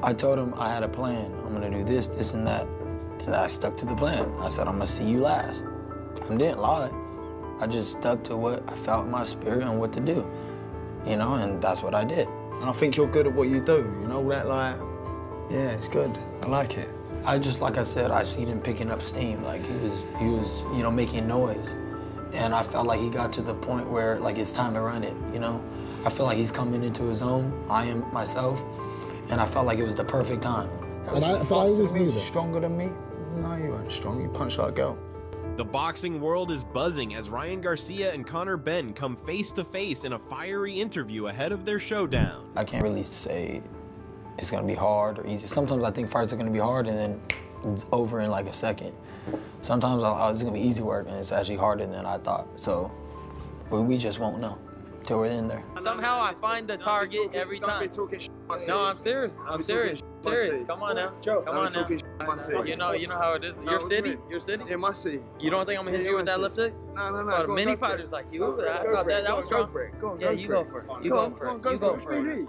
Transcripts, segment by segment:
I told him I had a plan. I'm gonna do this, this, and that. And I stuck to the plan. I said, I'm gonna see you last. I didn't lie. I just stuck to what I felt in my spirit and what to do, you know, and that's what I did. And I think you're good at what you do, you know, that like, yeah, it's good. I like it. I just, like I said, I seen him picking up steam. Like he was, you know, making noise. And I felt like he got to the point where like it's time to run it, you know? I feel like he's coming into his own. I am myself. And I felt like it was the perfect time. But I always knew that. Stronger than me? No, you weren't strong. You punched like a girl. The boxing world is buzzing as Ryan Garcia and Conor Benn come face to face in a fiery interview ahead of their showdown. I can't really say it's gonna be hard or easy. Sometimes I think fights are gonna be hard and then it's over in like a second. Sometimes it's gonna be easy work and it's actually harder than I thought. So we just won't know till we're in there. Somehow I find the target every time. No, I'm serious. I'm serious. Serious. Come on now. Come on now. You know how it is. Your city? Your city? Yeah, my city. You don't think I'm gonna hit you with that left hook? No. For many fighters like you, I thought that was strong. Yeah, you go for it. You go for it. You go for it.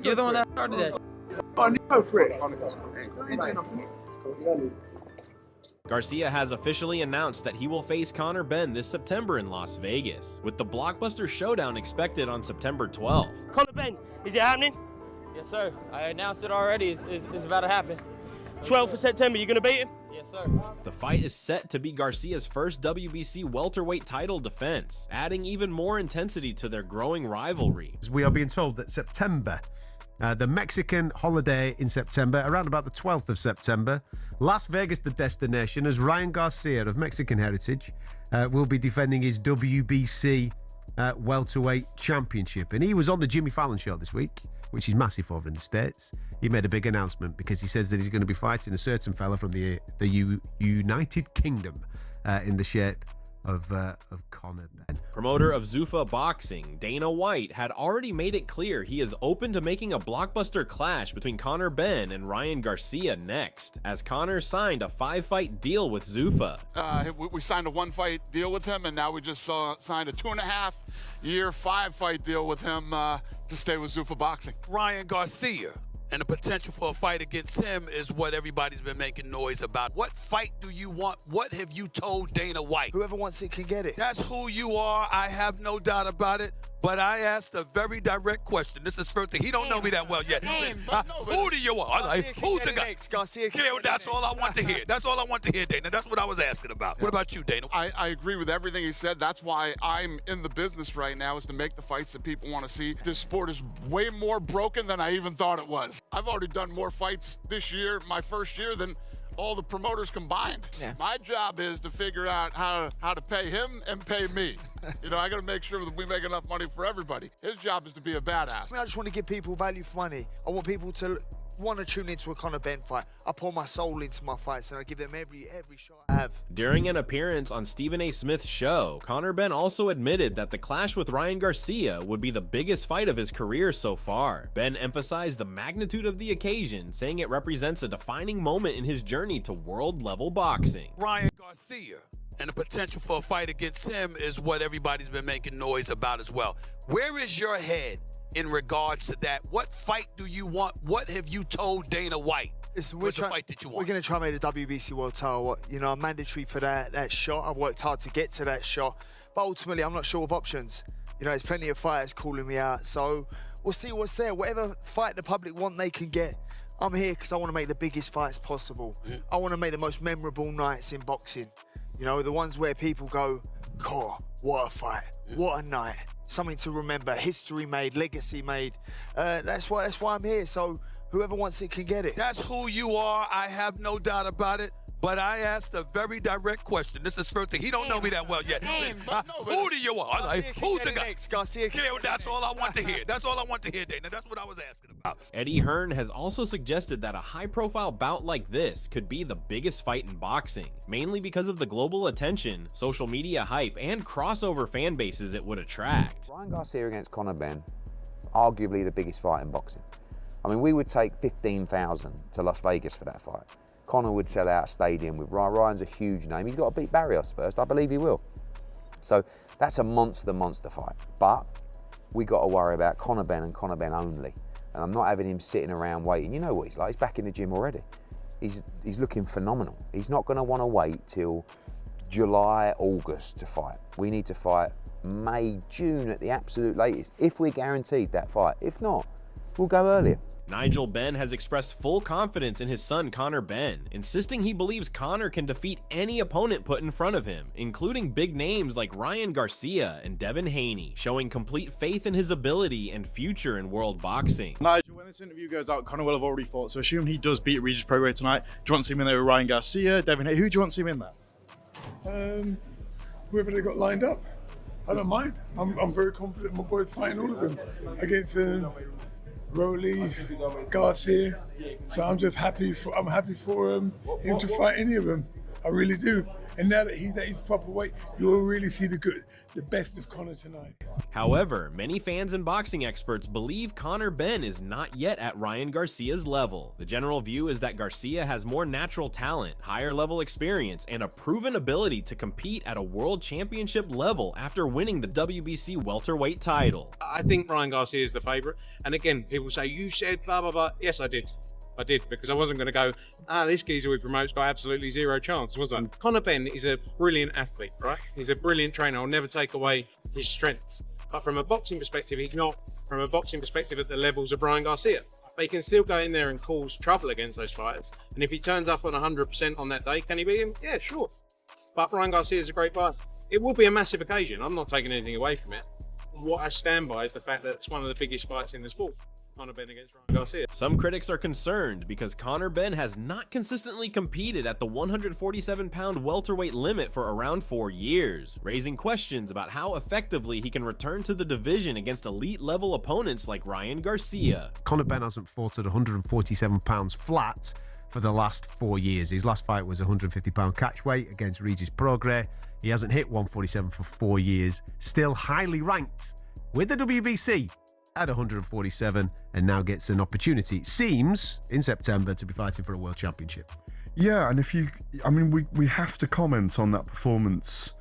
You're the one that started that. Go for it. Garcia has officially announced that he will face Conor Benn this September in Las Vegas, with the blockbuster showdown expected on September 12th. Conor Benn, is it happening? Yes, sir. I announced it already. It's about to happen. 12th of September, you gonna beat him? Yes, sir. The fight is set to be Garcia's first WBC welterweight title defense, adding even more intensity to their growing rivalry. We are being told that September, the Mexican holiday in September, around about the 12th of September, Las Vegas the destination, as Ryan Garcia of Mexican heritage will be defending his WBC welterweight championship. And he was on the Jimmy Fallon show this week, which is massive over in the States. He made a big announcement because he says that he's going to be fighting a certain fella from the United Kingdom in the shape of Conor Benn. Promoter of Zuffa Boxing, Dana White, had already made it clear he is open to making a blockbuster clash between Conor Benn and Ryan Garcia next, as Conor signed a 5-fight deal with Zuffa. We signed a 1-fight deal with him, and now we just signed a 2.5-year 5-fight deal with him to stay with Zuffa Boxing. Ryan Garcia. And the potential for a fight against him is what everybody's been making noise about. What fight do you want? What have you told Dana White? Whoever wants it can get it. That's who you are. I have no doubt about it. But I asked a very direct question. This is first thing. He don't know me that well yet. Who do you want? Who's the guy? Garcia, that's all I want to hear. That's all I want to hear, Dana. That's what I was asking about. What about you, Dana? I agree with everything he said. That's why I'm in the business right now, is to make the fights that people want to see. This sport is way more broken than I even thought it was. I've already done more fights this year, my first year, than all the promoters combined. Yeah. My job is to figure out how to pay him and pay me. You know, I got to make sure that we make enough money for everybody. His job is to be a badass. I just want to give people value for money. I want people to want to tune into a Conor Benn fight. I pour my soul into my fights and I give them every shot I have. During an appearance on Stephen A. Smith's show, Conor Benn also admitted that the clash with Ryan Garcia would be the biggest fight of his career so far. Benn emphasized the magnitude of the occasion, saying it represents a defining moment in his journey to world-level boxing. Ryan Garcia. And the potential for a fight against him is what everybody's been making noise about as well. Where is your head in regards to that? What fight do you want? What have you told Dana White? Listen, What's the fight that you want? We're going to try and make the WBC World title. You know, I'm mandatory for that shot. I've worked hard to get to that shot. But ultimately, I'm not sure of options. You know, there's plenty of fighters calling me out. So we'll see what's there. Whatever fight the public want, they can get. I'm here because I want to make the biggest fights possible. I want to make the most memorable nights in boxing. You know, the ones where people go, God, what a fight, what a night. Something to remember, history made, legacy made. That's why I'm here. So whoever wants it can get it. That's who you are. I have no doubt about it. But I asked a very direct question. This is first thing. He don't know me that well yet. Who do you want? Who's the guy? Garcia. That's all I want to hear. That's all I want to hear, Dana. That's what I was asking about. Eddie Hearn has also suggested that a high-profile bout like this could be the biggest fight in boxing, mainly because of the global attention, social media hype, and crossover fan bases it would attract. Ryan Garcia against Conor Benn, arguably the biggest fight in boxing. I mean, we would take 15,000 to Las Vegas for that fight. Conor would sell out a stadium with Ryan. Ryan's a huge name. He's got to beat Barrios first. I believe he will. So that's a monster fight. But we got to worry about Conor Benn and Conor Benn only. And I'm not having him sitting around waiting. You know what he's like, he's back in the gym already. He's looking phenomenal. He's not going to want to wait till July, August to fight. We need to fight May, June at the absolute latest, if we're guaranteed that fight. If not, we'll go earlier. Nigel Benn has expressed full confidence in his son Conor Benn, insisting he believes Conor can defeat any opponent put in front of him, including big names like Ryan Garcia and Devin Haney, showing complete faith in his ability and future in world boxing. Nigel, when this interview goes out, Conor will have already fought, so assuming he does beat Regis Prograis tonight, do you want to see him in there with Ryan Garcia, Devin Haney? Who do you want to see him in there? Whoever they got lined up, I don't mind. I'm very confident my boys fighting all of them against Rowley, Garcia. So I'm just happy for him to fight any of them. I really do. And now that he's at his proper weight, you'll really see the best of Conor tonight. However, many fans and boxing experts believe Conor Benn is not yet at Ryan Garcia's level. The general view is that Garcia has more natural talent, higher level experience, and a proven ability to compete at a world championship level after winning the WBC welterweight title. I think Ryan Garcia is the favourite. And again, people say, you said blah, blah, blah. Yes, I did. I did, because I wasn't going to go, this geezer we promote's got absolutely zero chance, was I? Conor Benn is a brilliant athlete, right? He's a brilliant trainer. I'll never take away his strengths. But from a boxing perspective, he's not, from a boxing perspective, at the levels of Ryan Garcia. But he can still go in there and cause trouble against those fighters. And if he turns up on 100% on that day, can he beat him? Yeah, sure. But Ryan Garcia is a great fighter. It will be a massive occasion. I'm not taking anything away from it. What I stand by is the fact that it's one of the biggest fights in the sport. Conor Benn against Ryan Garcia. Some critics are concerned because Conor Benn has not consistently competed at the 147-pound welterweight limit for around 4 years, raising questions about how effectively he can return to the division against elite-level opponents like Ryan Garcia. Conor Benn hasn't fought at 147 pounds flat for the last 4 years. His last fight was 150-pound catchweight against Regis Prograis. He hasn't hit 147 for 4 years. Still highly ranked with the WBC at 147, and now gets an opportunity, it seems, in September to be fighting for a world championship. Yeah, and we have to comment on that performance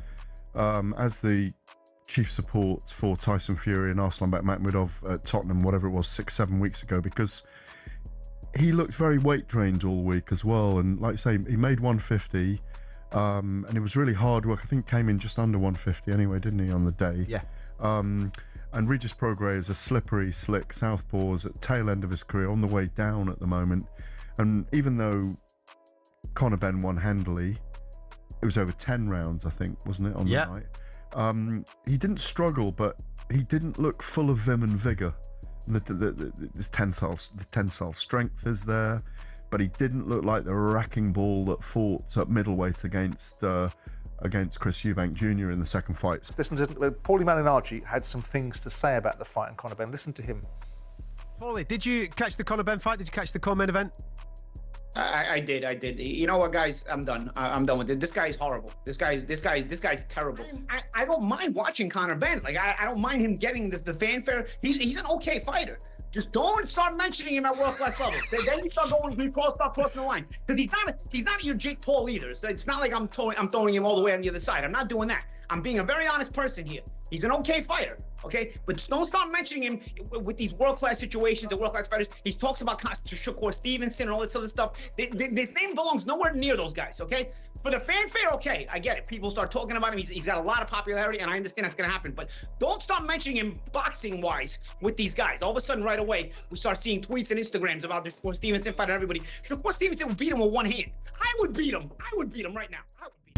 as the chief support for Tyson Fury and Arslanbek Makhmudov at Tottenham, whatever it was, 6-7 weeks ago, because he looked very weight trained all week as well. And like I say, he made 150, and it was really hard work. I think came in just under 150 anyway, didn't he, on the day? Yeah. And Regis Prograis is a slippery, slick southpaw at the tail end of his career, on the way down at the moment. And even though Conor Benn won handily, it was over 10 rounds, I think, wasn't it, on the night? He didn't struggle, but he didn't look full of vim and vigour. The tensile strength is there, but he didn't look like the wrecking ball that fought at middleweight against Chris Eubank Jr. in the second fight. Listen to Paulie Malignaggi had some things to say about the fight and Conor Benn. Listen to him. Paulie, did you catch the Conor Benn fight? Did you catch the co-main event? I did. You know what, guys? I'm done. I'm done with it. This guy's horrible. This guy's terrible. I don't mind watching Conor Benn. Like I don't mind him getting the fanfare. He's an okay fighter. Just don't start mentioning him at world-class levels. Then you start crossing the line. Because he's not your Jake Paul either. So it's not like I'm throwing him all the way on the other side. I'm not doing that. I'm being a very honest person here. He's an okay fighter, okay? But just don't start mentioning him with these world-class situations and world-class fighters. He talks about Shakur Stevenson and all this other stuff. His name belongs nowhere near those guys, okay? For the fanfare, okay, I get it. People start talking about him. He's got a lot of popularity, and I understand that's going to happen. But don't start mentioning him boxing-wise with these guys. All of a sudden, right away, we start seeing tweets and Instagrams about this Shakur Stevenson fight and everybody. Shakur Stevenson would beat him with one hand. I would beat him right now.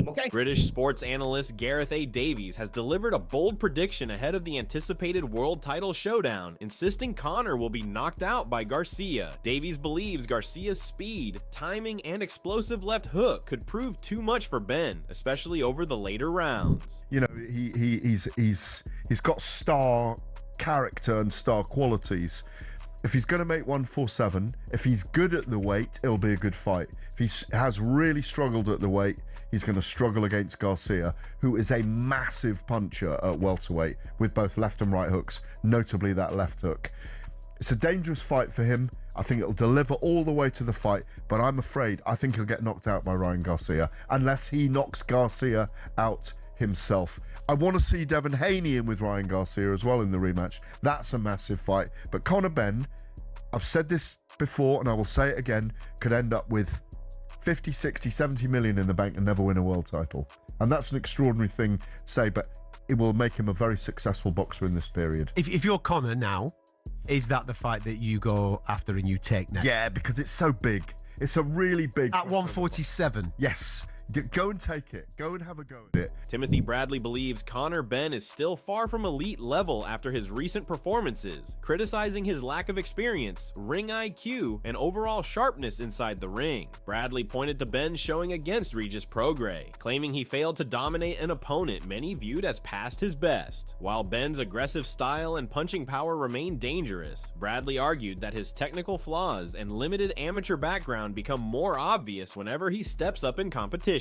Okay. British sports analyst Gareth A. Davies has delivered a bold prediction ahead of the anticipated world title showdown, insisting Conor will be knocked out by Garcia. Davies believes Garcia's speed, timing, and explosive left hook could prove too much for Benn, especially over the later rounds. You know, he's got star character and star qualities. If he's going to make 147, if he's good at the weight, it'll be a good fight. If he has really struggled at the weight, he's going to struggle against Garcia, who is a massive puncher at welterweight with both left and right hooks, notably that left hook. It's a dangerous fight for him. I think it'll deliver all the way to the fight, but I think he'll get knocked out by Ryan Garcia, unless he knocks Garcia out himself. I want to see Devin Haney in with Ryan Garcia as well in the rematch. That's a massive fight. But Conor Benn, I've said this before and I will say it again, could end up with 50, 60, 70 million in the bank and never win a world title. And that's an extraordinary thing to say, but it will make him a very successful boxer in this period. If you're Conor now, is that the fight that you go after and you take next? Yeah, because it's so big. It's a really big... At 147? Yes. Go and take it. Go and have a go at it. Timothy Bradley believes Conor Benn is still far from elite level after his recent performances, criticizing his lack of experience, ring IQ, and overall sharpness inside the ring. Bradley pointed to Benn showing against Regis Prograis, claiming he failed to dominate an opponent many viewed as past his best. While Benn's aggressive style and punching power remain dangerous, Bradley argued that his technical flaws and limited amateur background become more obvious whenever he steps up in competition.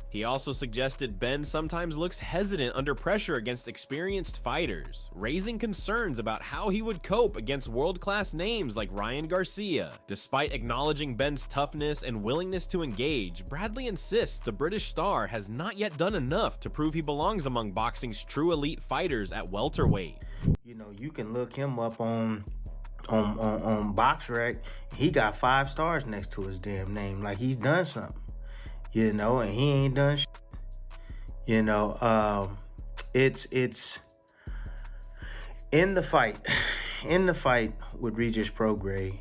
He also suggested Benn sometimes looks hesitant under pressure against experienced fighters, raising concerns about how he would cope against world-class names like Ryan Garcia. Despite acknowledging Benn's toughness and willingness to engage, Bradley insists the British star has not yet done enough to prove he belongs among boxing's true elite fighters at welterweight. You know, you can look him up on BoxRec. He got 5 stars next to his damn name, like he's done something. You know, and he ain't done shit. You know, it's in the fight with Regis Prograis,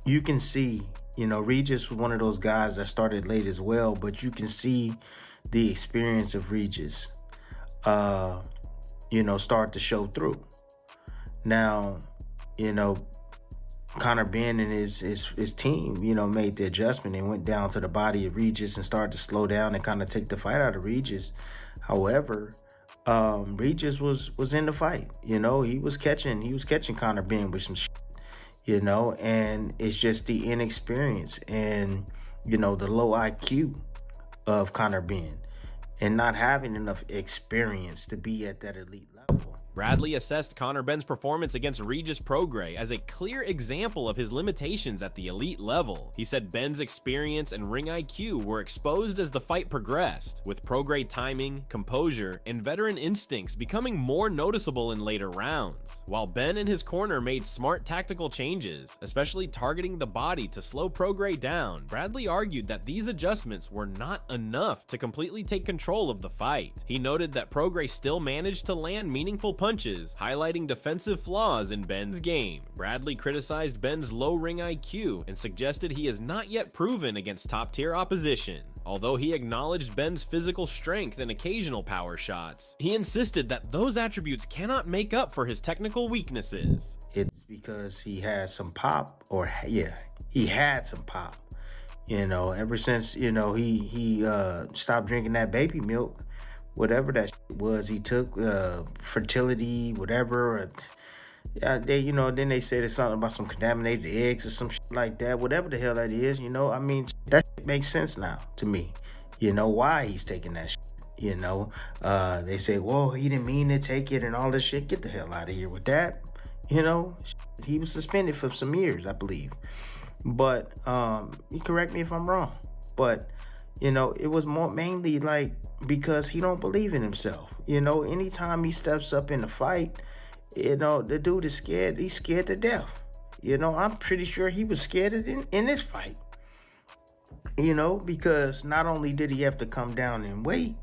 you can see, you know, Regis was one of those guys that started late as well, but you can see the experience of Regis, you know, start to show through. Now, you know, Conor Benn and his team, you know, made the adjustment and went down to the body of Regis and started to slow down and kind of take the fight out of Regis. However, Regis was in the fight. You know, he was catching Conor Benn with some shit, you know, and it's just the inexperience and, you know, the low IQ of Conor Benn and not having enough experience to be at that elite level. Bradley assessed Conor Benn's performance against Regis Prograis as a clear example of his limitations at the elite level. He said Benn's experience and ring IQ were exposed as the fight progressed, with Prograis timing, composure, and veteran instincts becoming more noticeable in later rounds. While Benn and his corner made smart tactical changes, especially targeting the body to slow Prograis down, Bradley argued that these adjustments were not enough to completely take control of the fight. He noted that Prograis still managed to land meaningful punches, highlighting defensive flaws in Benn's game. Bradley criticized Benn's low ring IQ and suggested he is not yet proven against top-tier opposition. Although he acknowledged Benn's physical strength and occasional power shots, he insisted that those attributes cannot make up for his technical weaknesses. It's because he has some pop, or yeah, he had some pop. You know, ever since, you know, he stopped drinking that baby milk, whatever that was, he took fertility, whatever. They, you know, then they said it's something about some contaminated eggs or some shit like that, whatever the hell that is. You know, I mean, that shit makes sense now to me. You know why he's taking that shit. You know, they say, well, he didn't mean to take it and all this shit. Get the hell out of here with that. You know, he was suspended for some years, I believe. But you correct me if I'm wrong. But you know, it was more mainly like because he don't believe in himself. You know, anytime he steps up in the fight, you know, the dude is scared. He's scared to death. You know, I'm pretty sure he was scared in this fight. You know, because not only did he have to come down in weight,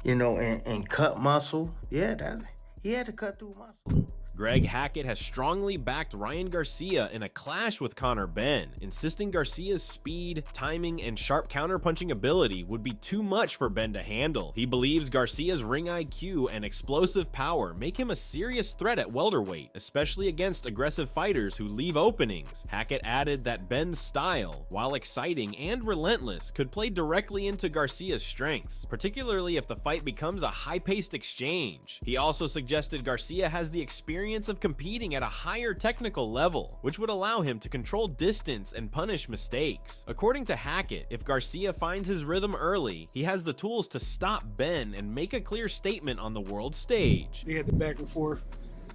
you know, and cut muscle. Yeah, he had to cut through muscle. Greg Hackett has strongly backed Ryan Garcia in a clash with Conor Benn, insisting Garcia's speed, timing, and sharp counterpunching ability would be too much for Benn to handle. He believes Garcia's ring IQ and explosive power make him a serious threat at welterweight, especially against aggressive fighters who leave openings. Hackett added that Benn's style, while exciting and relentless, could play directly into Garcia's strengths, particularly if the fight becomes a high-paced exchange. He also suggested Garcia has the experience of competing at a higher technical level, which would allow him to control distance and punish mistakes. According to Hackett, if Garcia finds his rhythm early, he has the tools to stop Benn and make a clear statement on the world stage. They had the back and forth,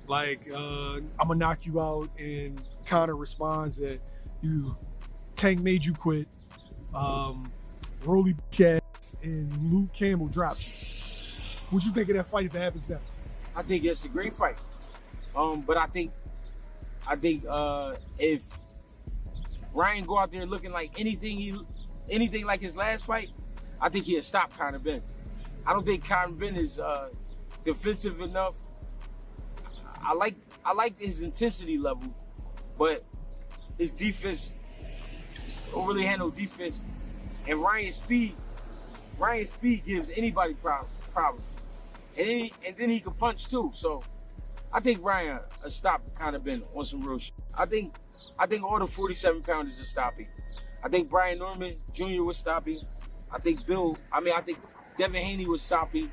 like, I'm gonna knock you out, and Conor responds that Tank made you quit, Rolly Cat, and Luke Campbell dropped you. What you think of that fight if it happens now? I think it's a great fight. But I think I think if Ryan go out there looking like anything like his last fight, I think he'll stop Conor Benn. I don't think Conor Benn is defensive enough. I like his intensity level, but his defense don't really handle defense. And Ryan's speed gives anybody problems. And then he can punch too. So I think Ryan stop Conor Benn on some real shit. I think all the 47 pounders will stop him. I think Brian Norman Jr. would stop him. I think Devin Haney would stop him.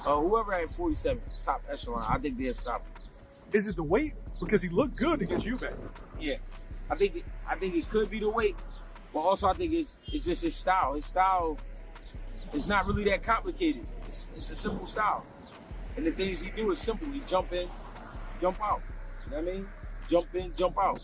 Whoever had 47, top echelon, I think they'll stop him. Is it the weight? Because he looked good against Eubank. Yeah, I think it could be the weight, but also I think it's just his style. His style is not really that complicated. It's a simple style, and the things he do is simple. He jump in, jump out. You know what I mean? Jump in, jump out.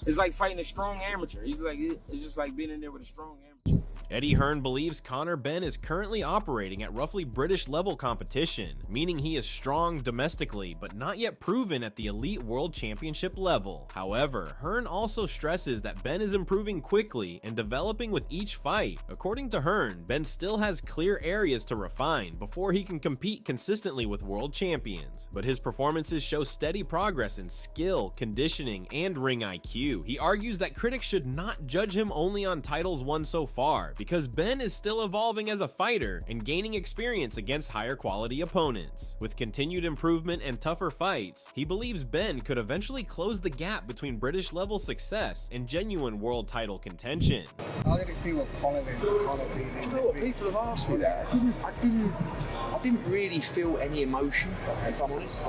It's like fighting a strong amateur. It's just like being in there with a strong amateur. Eddie Hearn believes Conor Benn is currently operating at roughly British level competition, meaning he is strong domestically but not yet proven at the elite world championship level. However, Hearn also stresses that Benn is improving quickly and developing with each fight. According to Hearn, Benn still has clear areas to refine before he can compete consistently with world champions, but his performances show steady progress in skill, conditioning, and ring IQ. He argues that critics should not judge him only on titles won so far, because Benn is still evolving as a fighter and gaining experience against higher quality opponents. With continued improvement and tougher fights, he believes Benn could eventually close the gap between British level success and genuine world title contention. How did it feel with Conor being in there? People have asked me that. I didn't really feel any emotion, if I'm honest.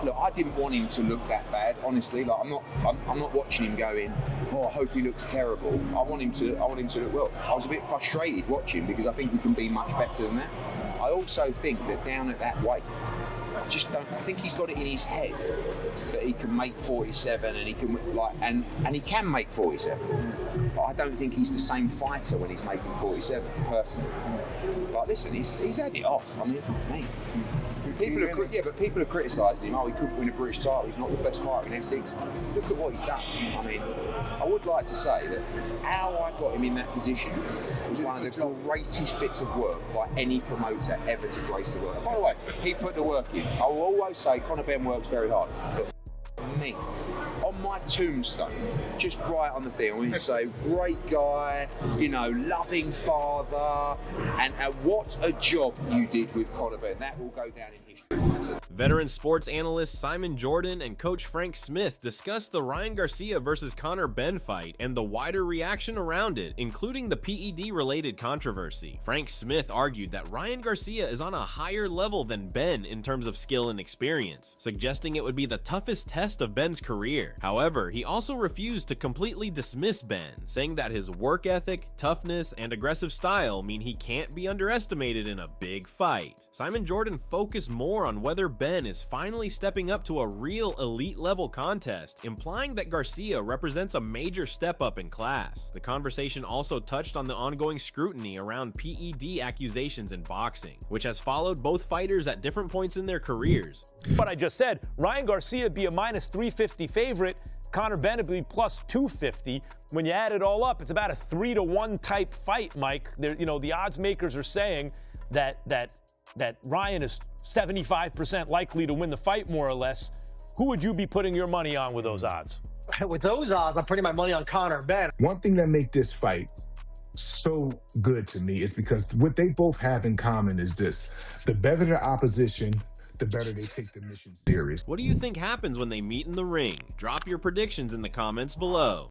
Look, I didn't want him to look that bad, honestly. Like I'm not watching him going, oh, I hope he looks terrible. I want him to look well. I was a bit frustrated watching because I think he can be much better than that. I also think that down at that weight, I think he's got it in his head that he can make 47 and he can and he can make 47. But I don't think he's the same fighter when he's making 47, personally. But listen, he's had it off. I mean, me. People are criticising him. Oh, he couldn't win a British title. He's not the best fighter in Essex. Look at what he's done. I mean, I would like to say that how I got him in that position was one of the greatest bits of work by any promoter ever to grace the work. By the way, he put the work in. I will always say Conor Benn works very hard. But me, on my tombstone, just right on the thing, I want to say, great guy, loving father, and what a job you did with Conor Benn. That will go down in history. Veteran sports analyst Simon Jordan and coach Frank Smith discussed the Ryan Garcia versus Conor Benn fight and the wider reaction around it, including the PED-related controversy. Frank Smith argued that Ryan Garcia is on a higher level than Benn in terms of skill and experience, suggesting it would be the toughest test of Benn's career. However, he also refused to completely dismiss Benn, saying that his work ethic, toughness, and aggressive style mean he can't be underestimated in a big fight. Simon Jordan focused more on whether Benn is finally stepping up to a real elite level contest, implying that Garcia represents a major step up in class. The conversation also touched on the ongoing scrutiny around PED accusations in boxing, which has followed both fighters at different points in their careers. What I just said, Ryan Garcia would be a minus 350 favorite, Conor Benn would be plus 250. When you add it all up, it's about a 3-to-1 type fight, Mike. The odds makers are saying that Ryan is 75% likely to win the fight, more or less. Who would you be putting your money on with those odds? With those odds, I'm putting my money on Conor Benn. One thing that makes this fight so good to me is because what they both have in common is this: the better the opposition, the better they take the mission serious. What do you think happens when they meet in the ring? Drop your predictions in the comments below.